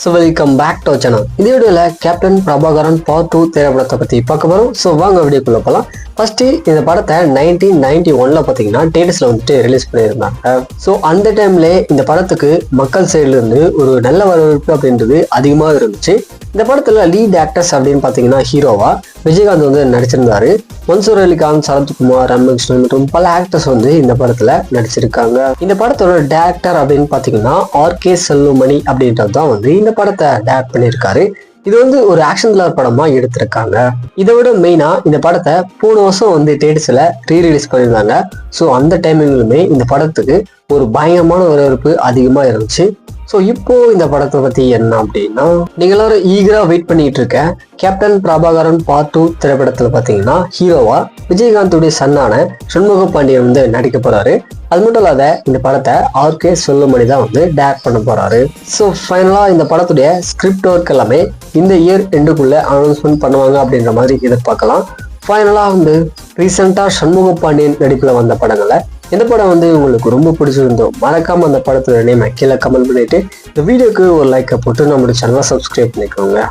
So welcome back to channel. இந்த வீடியோவில் captain Prabhakaran part 2 திரைப்படத்தை பற்றி பார்க்க போகிறோம். ஸோ வாங்க வீடியோக்குள்ளே போகலாம். ஃபர்ஸ்ட் இந்த படத்தை 1991 பார்த்தீங்கன்னா தேட்டர்ஸில் வந்துட்டு ரிலீஸ் பண்ணியிருந்தாங்க. ஸோ அந்த டைம்ல இந்த படத்துக்கு மக்கள் சைடுல இருந்து ஒரு நல்ல வரவேற்பு அப்படின்றது அதிகமாக இருந்துச்சு. இந்த படத்துல லீட் ஆக்டர்ஸ் அப்படின்னு பார்த்தீங்கன்னா ஹீரோவா விஜயகாந்த் வந்து நடிச்சிருந்தாரு. மன்சூர் அலிகான், சரத்குமார், ரம்யகிருஷ்ணன் மற்றும் பல ஆக்டர்ஸ் வந்து இந்த படத்துல நடிச்சிருக்காங்க. இந்த படத்தோட டேரக்டர் அப்படின்னு பார்த்தீங்கன்னா ஆர்.கே. செல்வமணி அப்படின்றது தான் வந்து இந்த படத்தை டைரக்ட் பண்ணியிருக்காரு. இது வந்து ஒரு ஆக்ஷன் த்ரில்லர் படமா எடுத்திருக்காங்க. இதை விட மெயினா இந்த படத்தை போன வருஷம் வந்து தேட்டர்ஸ்ல ரீரிலீஸ் பண்ணியிருந்தாங்க. ஸோ அந்த டைமிங்லுமே இந்த படத்துக்கு ஒரு பயங்கரமான வரவேற்பு அதிகமா இருந்துச்சு. ஸோ இப்போ இந்த படத்தை பத்தி என்ன அப்படின்னா, நீங்க எல்லாரும் ஈகரா வெயிட் பண்ணிட்டு இருக்க கேப்டன் பிரபாகரன் பார்ட் 2 திரைப்படத்துல பாத்தீங்கன்னா ஹீரோவா விஜயகாந்தோடைய சன்னான சண்முக பாண்டியன் வந்து நடிக்க போறாரு. அது மட்டும் இல்லாத இந்த படத்தை ஆர்.கே. செல்வமணி தான் வந்து டைரக்ட் பண்ண போறாரு. ஸோ ஃபைனலா இந்த படத்துடைய ஸ்கிரிப்ட் ஒர்க் எல்லாமே இந்த இயர் எண்டுக்குள்ள அனௌன்ஸ்மெண்ட் பண்ணுவாங்க அப்படின்ற மாதிரி எதிர்பார்க்கலாம். ஃபைனலா வந்து ரீசெண்டா சண்முக பாண்டியன் நடிப்புல வந்த படங்களை இந்த படம் வந்து உங்களுக்கு ரொம்ப பிடிச்சிருந்தோம் மறக்காம அந்த படத்தோட நேம் கீழே கமெண்ட் பண்ணிட்டு இந்த வீடியோக்கு ஒரு லைக்கை போட்டு நம்மளுடைய சேனலை சப்ஸ்கிரைப் பண்ணிக்கோங்க.